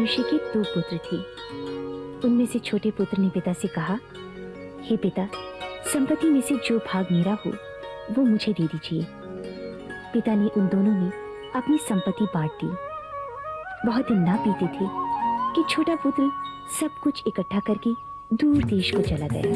मनुष्य के 2 पुत्र थे। उनमें से छोटे पुत्र ने पिता से कहा, हे पिता, संपत्ति में से जो भाग मेरा हो वो मुझे दे दीजिए। पिता ने उन दोनों में अपनी संपत्ति बांट दी। बहुत दिन ना बीते थे कि छोटा पुत्र सब कुछ इकट्ठा करके दूर देश को चला गया।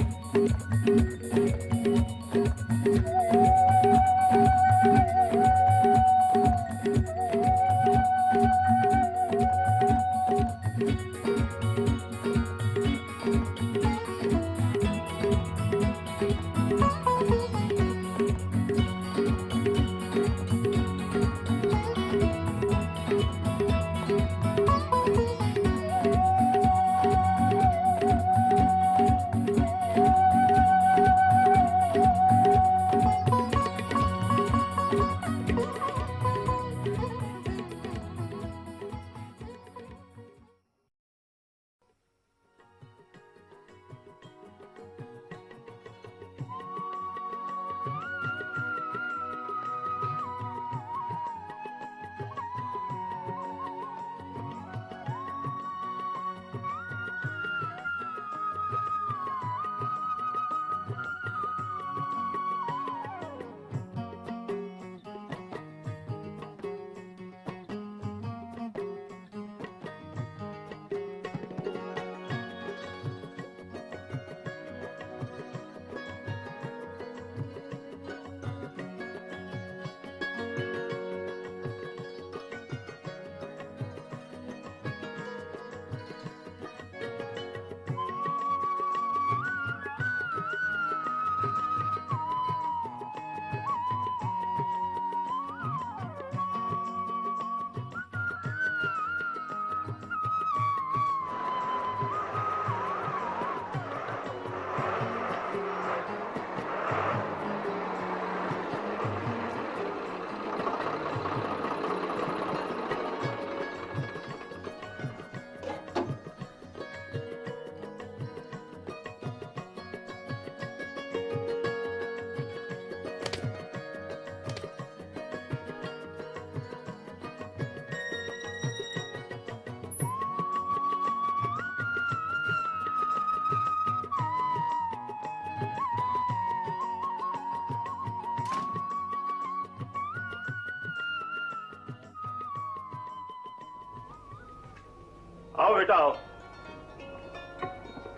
आओ बेटा आओ।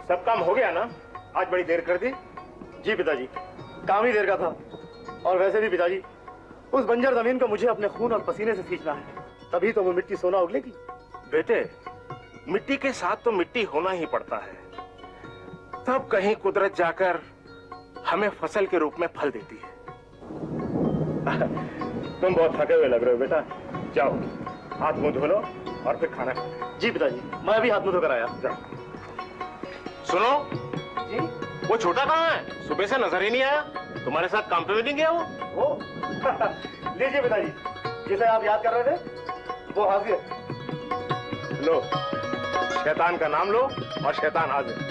सब काम हो गया ना? आज बड़ी देर कर दी। जी पिताजी, काम ही देर का था। और वैसे भी पिताजी, उस बंजर जमीन को मुझे अपने खून और पसीने से सींचना है, तभी तो वो मिट्टी सोना उगलेगी। बेटे, मिट्टी के साथ तो मिट्टी होना ही पड़ता है, तब कहीं कुदरत जाकर हमें फसल के रूप में फल देती है। तुम बहुत थके हुए लग रहे हो बेटा, जाओ हाथ मुंह धो लो और फिर खाना खाओ। जी पिताजी, मैं अभी हाथ मुंह धोकर आया। जाओ। सुनो जी, वो छोटा कहाँ है? सुबह से नजर ही नहीं आया। तुम्हारे साथ काम पे भी नहीं गया वो? लीजिए पिताजी, जिसे आप याद कर रहे थे वो हाजिर। लो, शैतान का नाम लो और शैतान हाजिर।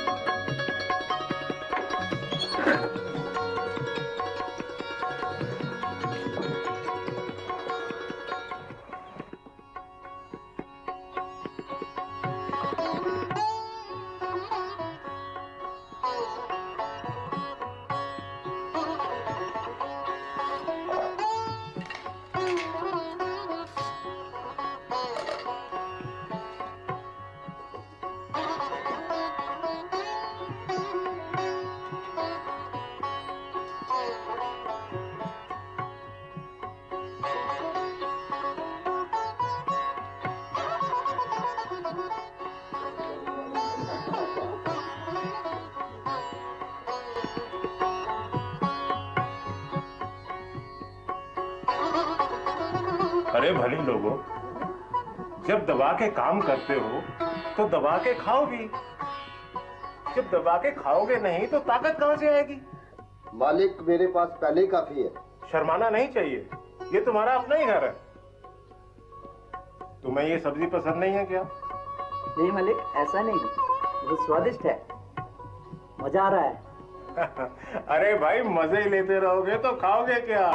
अरे भली लोगों, जब दबा के काम करते हो तो दबा के खाओ भी। जब दबा के खाओगे नहीं तो ताकत कहां से आएगी? मालिक, मेरे पास पहले ही काफी है। शर्माना नहीं चाहिए, ये तुम्हारा अपना ही घर है। तुम्हें ये सब्जी पसंद नहीं है क्या? नहीं मालिक, ऐसा नहीं, बहुत स्वादिष्ट है, मजा आ रहा है। अरे भाई, मजे लेते रहोगे तो खाओगे क्या?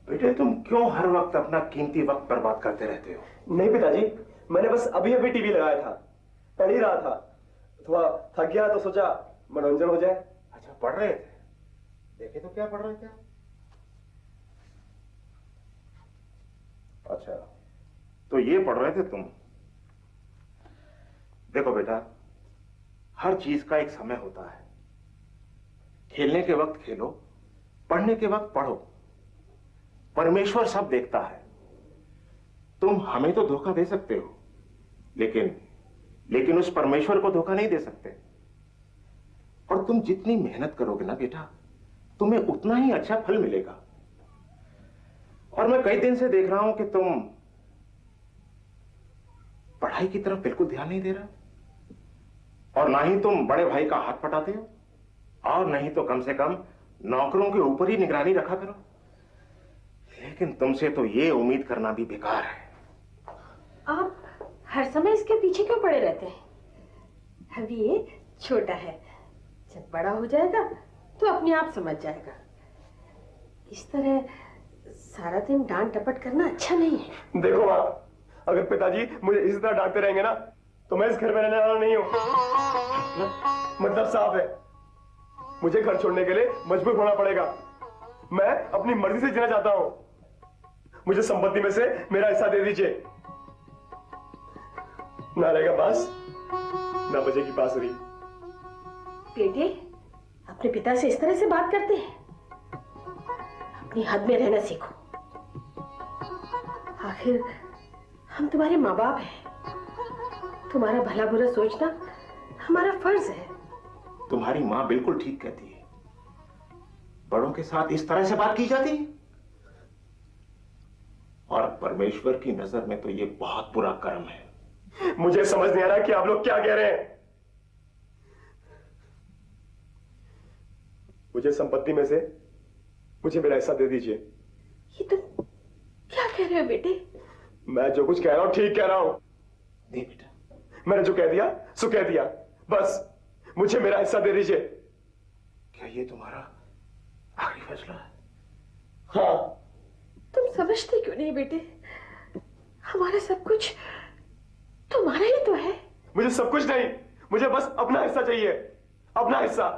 बेटे तुम क्यों हर वक्त अपना कीमती वक्त बर्बाद करते रहते हो? नहीं पिताजी, मैंने बस अभी अभी टीवी लगाया था, पढ़ ही रहा था। थोड़ा थक गया तो सोचा मनोरंजन हो जाए। अच्छा पढ़ रहे थे? देखे तो क्या पढ़ रहे थे? अच्छा तो ये पढ़ रहे थे तुम। देखो बेटा, हर चीज का एक समय होता है। खेलने के वक्त खेलो, पढ़ने के वक्त पढ़ो। परमेश्वर सब देखता है। तुम हमें तो धोखा दे सकते हो, लेकिन उस परमेश्वर को धोखा नहीं दे सकते। और तुम जितनी मेहनत करोगे ना बेटा, तुम्हें उतना ही अच्छा फल मिलेगा। और मैं कई दिन से देख रहा हूं कि तुम पढ़ाई की तरफ बिल्कुल ध्यान नहीं दे रहे, और ना ही तुम बड़े भाई का हाथ पटाते हो, और नहीं तो कम से कम नौकरों के ऊपर ही निगरानी रखा करो। लेकिन तुमसे तो ये उम्मीद करना भी बेकार है। आप हर समय इसके पीछे क्यों पड़े रहते हैं? अभी ये छोटा है, जब बड़ा हो जाएगा तो अपने आप समझ जाएगा। इस तरह सारा दिन डांट डपट करना अच्छा नहीं है। देखो माँ, अगर पिताजी मुझे इसी तरह डांटते रहेंगे ना तो मैं इस घर में रहने वाला नहीं हूँ। मतलब साफ है, मुझे घर छोड़ने के लिए मजबूर होना पड़ेगा। मैं अपनी मर्जी से जीना चाहता हूँ। मुझे संपत्ति में से मेरा हिस्सा दे दीजिए। ना रहेगा बांस, ना बजेगी बांसुरी। बेटे, अपने पिता से इस तरह से बात करते हैं? अपनी हद में रहना सीखो। आखिर हम तुम्हारे माँ बाप हैं। तुम्हारा भला बुरा सोचना हमारा फर्ज है। तुम्हारी माँ बिल्कुल ठीक कहती है। बड़ों के साथ इस तरह से बात की जाती है, और परमेश्वर की नजर में तो ये बहुत बुरा कर्म है। मुझे समझ नहीं आ रहा कि आप लोग क्या कह रहे हैं। मुझे संपत्ति में से मुझे मेरा हिस्सा दे दीजिए। ये तुम क्या कह रहे हो बेटे? मैं जो कुछ कह रहा हूं ठीक कह रहा हूं। नहीं बेटा, मैंने जो कह दिया सो कह दिया, बस मुझे मेरा हिस्सा दे दीजिए। क्या ये तुम्हारा आखिरी फैसला है? हाँ। तुम समझते क्यों नहीं बेटे? हमारा सब कुछ तुम्हारा ही तो है। मुझे सब कुछ नहीं, मुझे बस अपना हिस्सा चाहिए, अपना हिस्सा।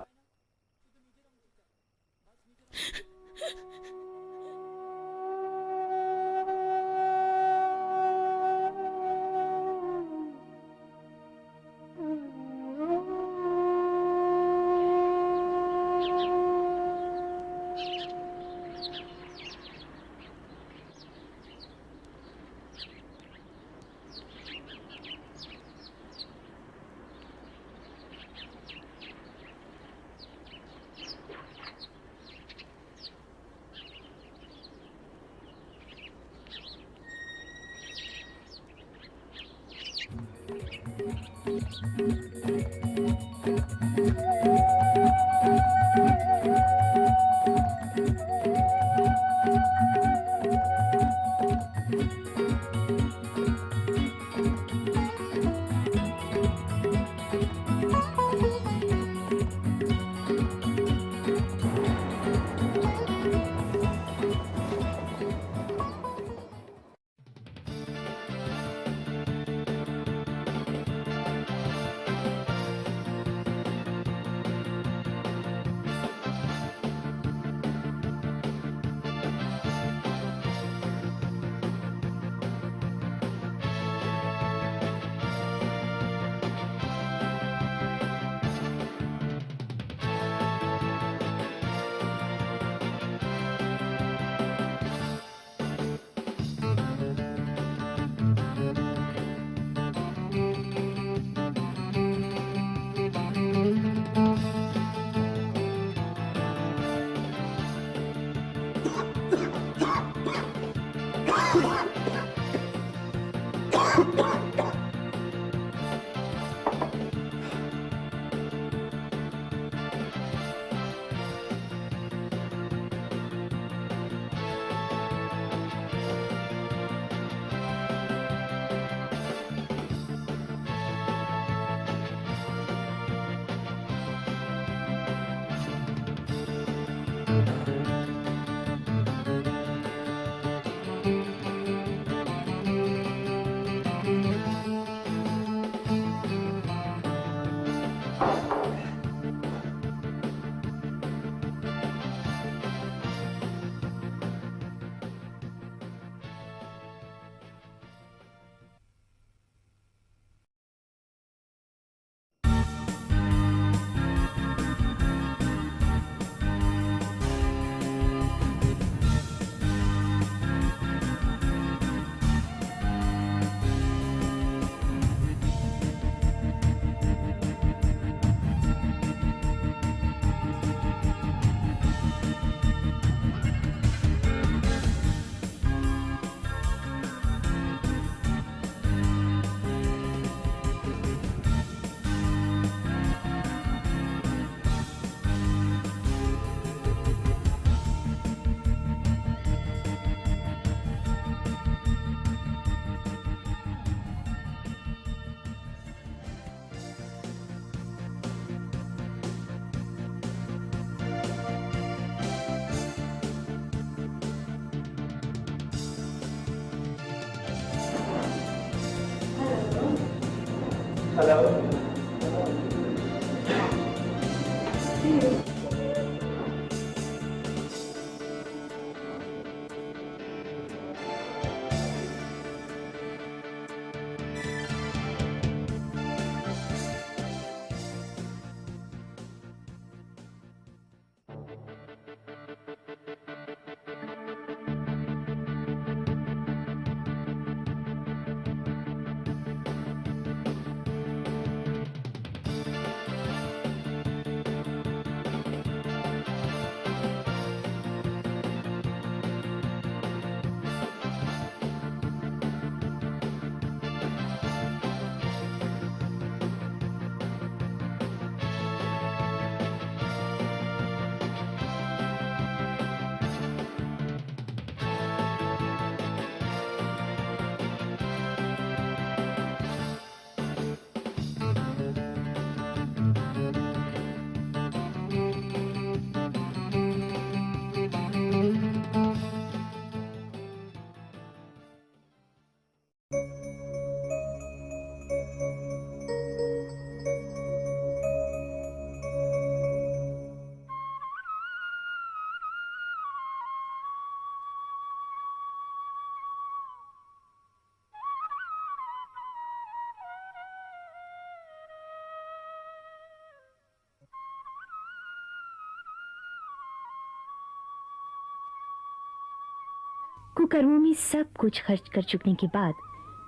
कुकर्मों में सब कुछ खर्च कर चुकने के बाद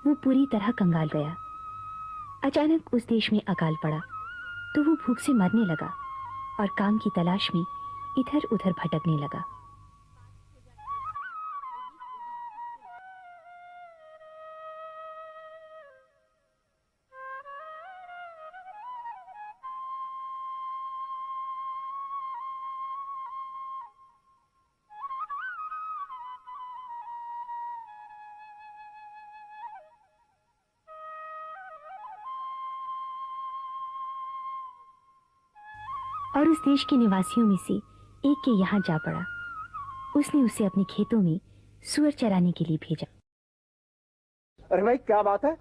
वो पूरी तरह कंगाल गया। अचानक उस देश में अकाल पड़ा तो वो भूख से मरने लगा और काम की तलाश में इधर उधर भटकने लगा। और उस देश के निवासियों में से एक के यहाँ जा पड़ा। उसने उसे अपने खेतों में सुअर चराने के लिए भेजा। अरे भाई क्या बात है,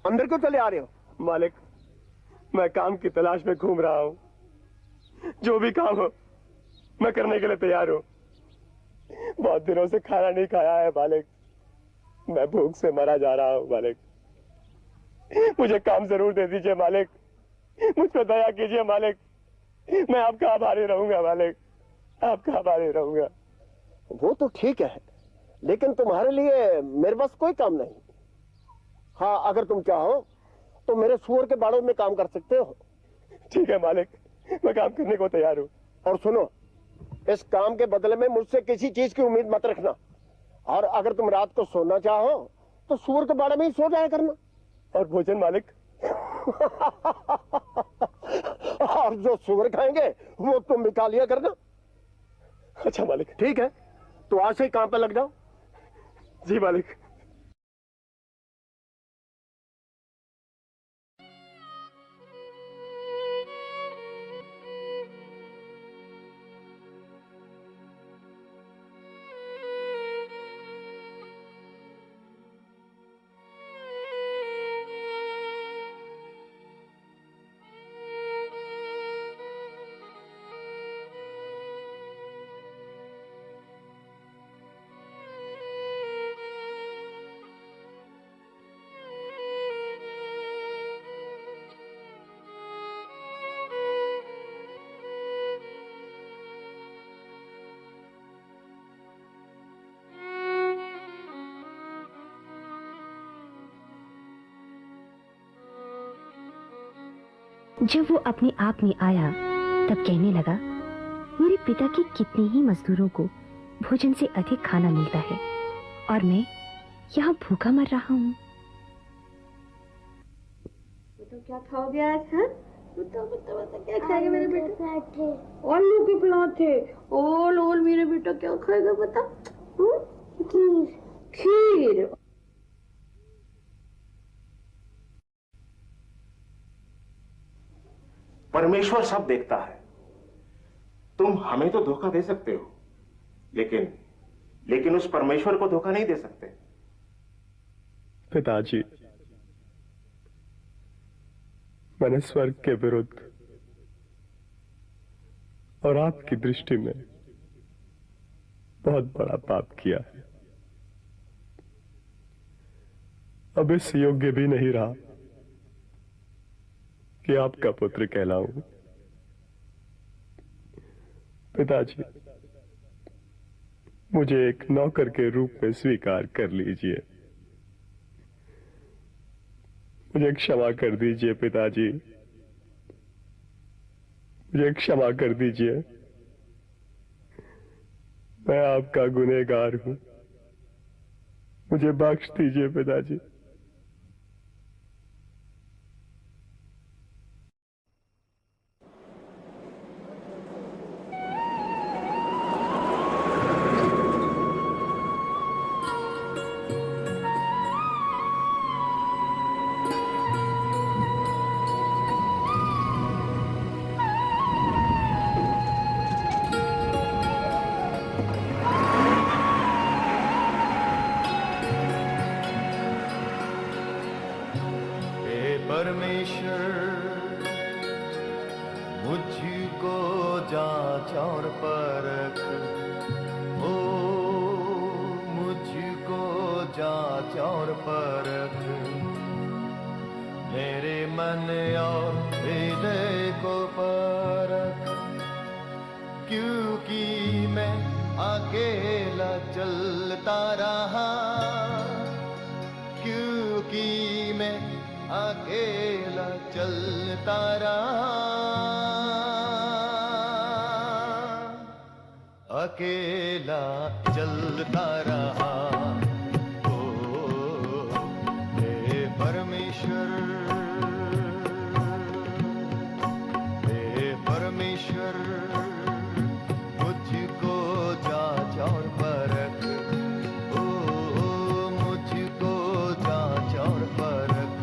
अंदर क्यों चले आ रहे हो? मालिक, मैं काम की तलाश में घूम रहा हूँ। जो भी काम हो मैं करने के लिए तैयार हूँ। बहुत दिनों से खाना नहीं खाया है मालिक, मैं भूख से मरा जा रहा हूँ मालिक। मुझे काम जरूर दे दीजिए मालिक, मुझ पर दया कीजिए मालिक। मैं आपका आभारी रहूंगा मालिक, आपका आभारी रहूंगा। वो तो ठीक है, लेकिन तुम्हारे लिए मेरे पास कोई काम नहीं। हाँ, अगर तुम चाहो तो मेरे सुअर के बाड़ों में काम कर सकते हो। ठीक है मालिक, मैं काम करने को तैयार हूँ। और सुनो, इस काम के बदले में मुझसे किसी चीज की उम्मीद मत रखना। और अगर तुम रात को सोना चाहो तो सुअर के बाड़े में ही सो जाया करना। और भोजन मालिक? और जो सुअर खाएंगे वो तुम भी खा लिया करना। अच्छा मालिक। ठीक है, तो आज से ही काम पे लग जाओ। जी मालिक। जब वो अपने आप में आया तब कहने लगा, मेरे पिता के कितने ही मजदूरों को भोजन से अधिक खाना मिलता है और मैं यहाँ भूखा मर रहा हूँ। तो क्या खाओगे आज? हाँ, बताओ क्या खाएगा मेरे बेटा? आलू के पराठे। ओल मेरे बेटा क्या खाएगा बता? खीर। परमेश्वर सब देखता है। तुम हमें तो धोखा दे सकते हो, लेकिन उस परमेश्वर को धोखा नहीं दे सकते। पिताजी, मैंने स्वर्ग के विरुद्ध और आपकी दृष्टि में बहुत बड़ा पाप किया है। अब इस योग्य भी नहीं रहा कि आपका पुत्र कहलाऊं। पिताजी, मुझे एक नौकर के रूप में स्वीकार कर लीजिए। मुझे क्षमा कर दीजिए पिताजी, मुझे क्षमा कर दीजिए। मैं आपका गुनहगार हूं, मुझे बख्श दीजिए पिताजी। मुझको जांच और परख, ओ मुझको जांच और परख, मेरे मन और हृदय को परख, क्योंकि मैं अकेला चलता रहा, क्योंकि मैं अकेला चलता रहा, अकेला चलता रहा। ओ हे परमेश्वर, हे परमेश्वर, मुझको जांच और परख, ओ मुझको जांच और परख,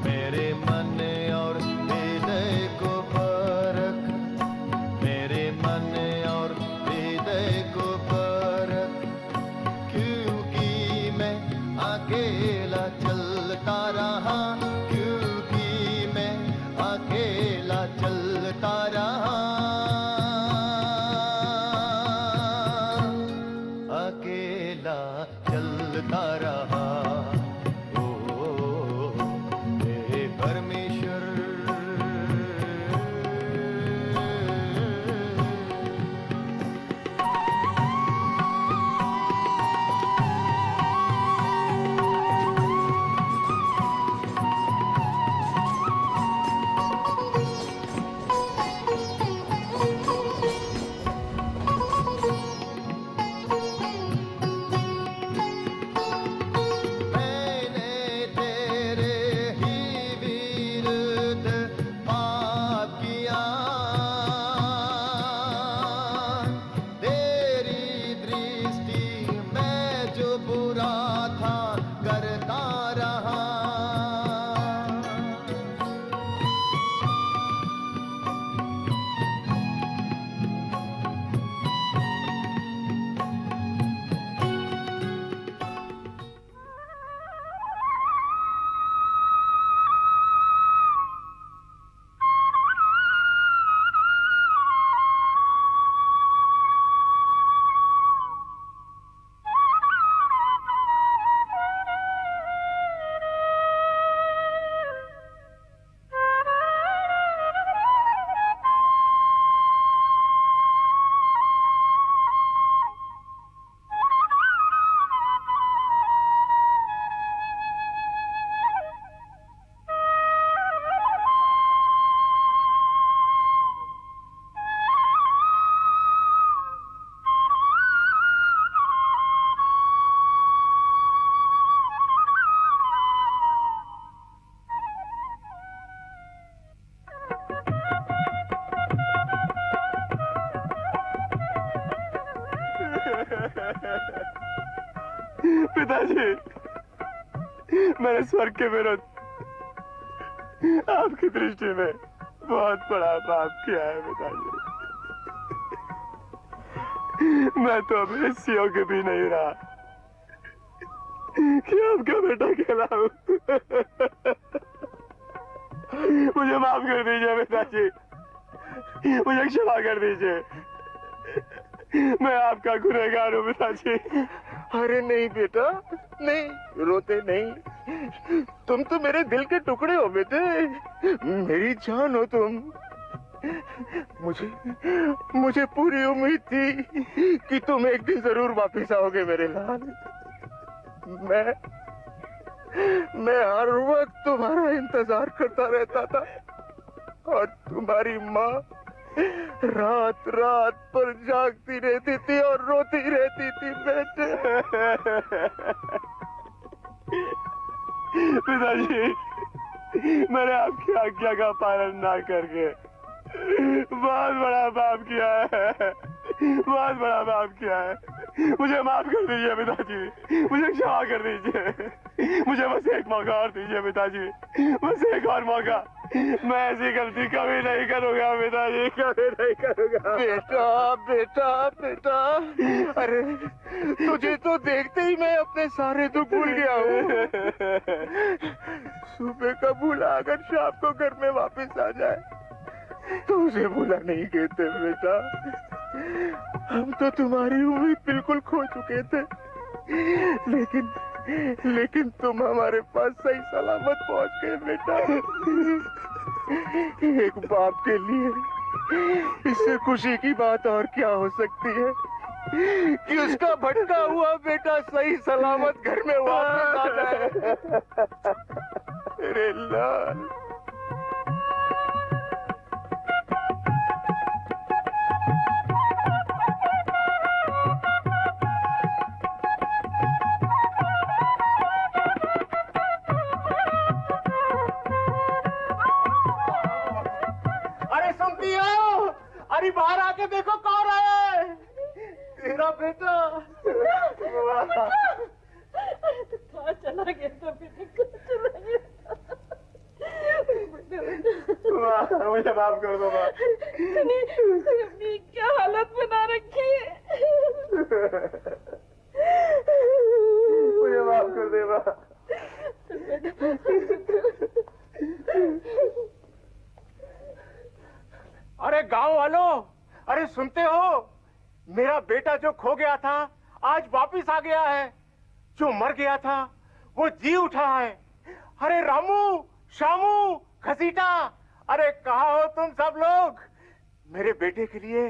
मेरे मन और हृदय को परख, मेरे मन और हृदय को परख, क्योंकि मैं अकेला चलता रहा, क्योंकि मैं अकेला चलता रहा, अकेला चलता रहा। पिताजी, मैंने स्वर्ग के विरुद्ध आपकी दृष्टि में बहुत बड़ा पाप किया है पिताजी। मैं तो अब इस योग्य भी नहीं रहा कि आपका बेटा कहलाऊं। मुझे माफ कर दीजिए पिताजी, मुझे क्षमा कर दीजिए, मैं आपका गुनहगार हूँ पिताजी। अरे नहीं बेटा, नहीं, रोते नहीं। तुम तो मेरे दिल के टुकड़े हो बेटे, मेरी जान हो तुम। मुझे पूरी उम्मीद थी कि तुम एक दिन जरूर वापस आओगे मेरे लाल। मैं हर वक्त तुम्हारा इंतजार करता रहता था और तुम्हारी माँ रात रात पर जागती रहती थी और रोती रहती थी बेटे। पिताजी, मैंने आपकी आज्ञा का पालन ना करके बहुत बड़ा पाप किया है, बहुत बड़ा पाप किया है। मुझे माफ कर दीजिए पिताजी, मुझे क्षमा कर दीजिए, मुझे बस एक मौका और दीजिए पिताजी, बस एक और मौका। मैं ऐसी गलती कभी नहीं करूंगा पिताजी, कभी नहीं करूंगा। बेटा बेटा बेटा, अरे तुझे तो देखते ही मैं अपने सारे दुख भूल गया हूँ। सुबह का भूला अगर शाम को घर में वापस आ जाए तो उसे भूला नहीं कहते बेटा। हम तो तुम्हारी उम्मीद बिल्कुल खो चुके थे, लेकिन तुम हमारे पास सही सलामत पहुंच गए बेटा। एक बाप के लिए इससे खुशी की बात और क्या हो सकती है कि उसका भटका हुआ बेटा सही सलामत घर में वापस आ जाए। अरे लाल, अरे बाहर आके देखो कौन है। तेरा बेटा। कहाँ चला गया था बेटा, चला गया। मुझे माफ कर दो माँ। तूने अपनी क्या हालत बना रखी है। मुझे माफ कर दे माँ। अरे गांव वालों, अरे सुनते हो, मेरा बेटा जो खो गया था आज वापिस आ गया है। जो मर गया था वो जी उठा है। अरे रामू, शामू, घसीटा, अरे कहाँ हो तुम सब लोग? मेरे बेटे के लिए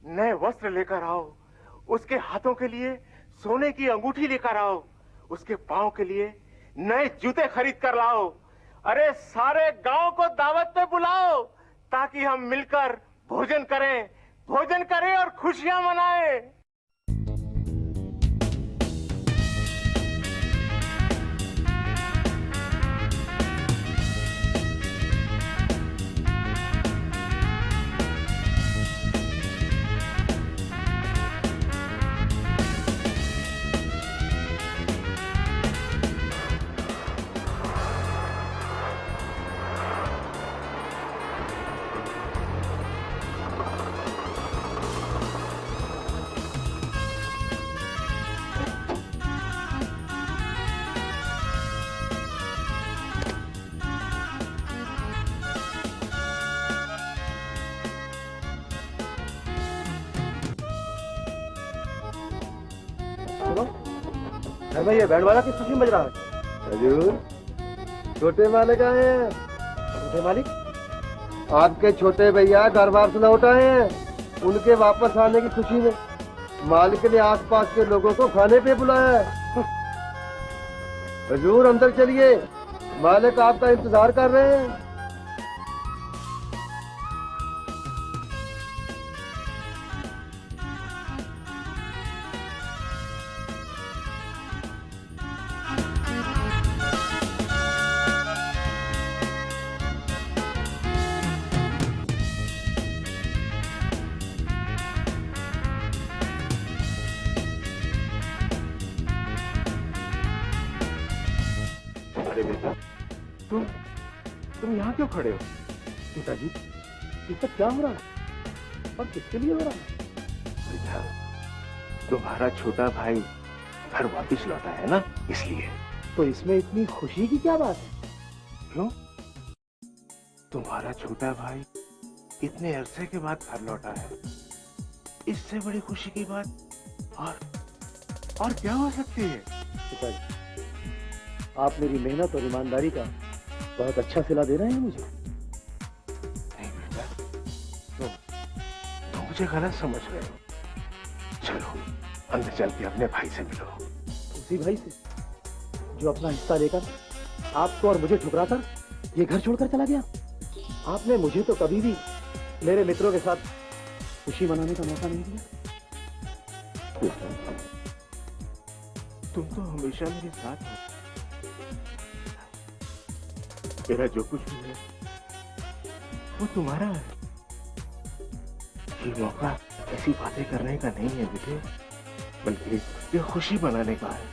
नए वस्त्र लेकर आओ, उसके हाथों के लिए सोने की अंगूठी लेकर आओ, उसके पांव के लिए नए जूते खरीद कर लाओ। अरे सारे गांव को दावत पे बुलाओ ताकि हम मिलकर भोजन करें और खुशियां मनाएं। भाई ये बैंड वाला किस खुशी में बज रहा है? हजूर, छोटे मालिक आए हैं। छोटे मालिक? आपके छोटे भैया घर बार से लौट आए हैं। उनके वापस आने की खुशी में मालिक ने आसपास के लोगों को खाने पे बुलाया है। हजूर अंदर चलिए, मालिक आपका इंतजार कर रहे हैं। अरे बेटा, तुम यहाँ क्यों खड़े हो? पिताजी, ये सब क्या हो रहा है और किसके लिए हो रहा है? बेटा, तुम्हारा छोटा भाई घर वापिस लौटा है ना, इसलिए। तो इसमें इतनी खुशी की क्या बात है? क्यों? तुम्हारा छोटा भाई इतने अरसे के बाद घर लौटा है, इससे बड़ी खुशी की बात और क्या हो सकती है? पिताजी, आप मेरी मेहनत और ईमानदारी का बहुत अच्छा सिला दे रहे हैं मुझे। नहीं बेटा, तुम मुझे गलत समझ रहे हो। चलो अंदर चल के अपने भाई से मिलो। उसी भाई से जो अपना हिस्सा लेकर आपको और मुझे ठुकरा कर ये घर छोड़कर चला गया। आपने मुझे तो कभी भी मेरे मित्रों के साथ खुशी मनाने का मौका नहीं दिया। तुम तो हमेशा मेरे साथ हो। मेरा जो कुछ भी है वो तुम्हारा है। ये मौका ऐसी बातें करने का नहीं है बेटे, बल्कि ये खुशी मनाने का है।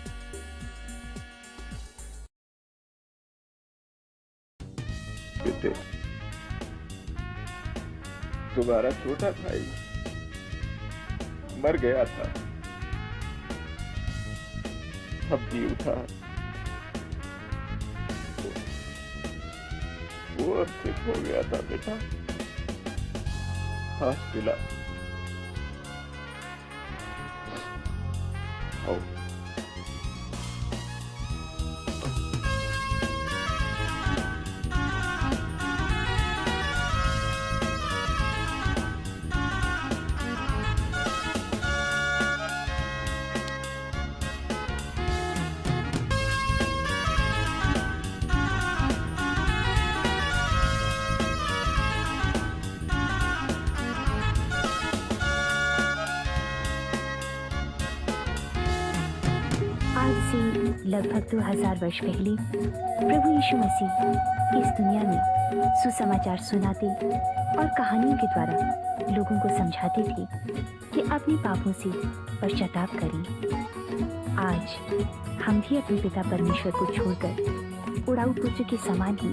बेटे, तुम्हारा छोटा भाई मर गया था, अब जी उठा। वो अब से खो गया था बेटा, हाथ मिला। आओ। आज से लगभग 2000 वर्ष पहले प्रभु यीशु मसीह इस दुनिया में सुसमाचार सुनाते और कहानियों के द्वारा लोगों को समझाते थे कि अपने पापों से पश्चाताप करें। आज हम भी अपने पिता परमेश्वर को छोड़कर उड़ाऊ पुत्र के समान ही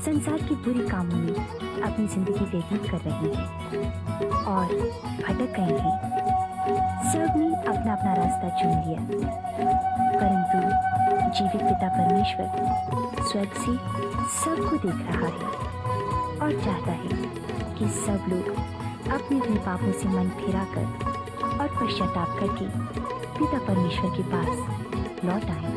संसार के बुरे कामों में अपनी जिंदगी व्यतीत कर रहे हैं और भटक गए हैं। सबने अपना अपना रास्ता चुन लिया, परंतु जीवित पिता परमेश्वर स्वर्ग से सबको देख रहा है और चाहता है कि सब लोग अपने अपने पापों से मन फिराकर और पश्चाताप करके पिता परमेश्वर के पास लौट आएं।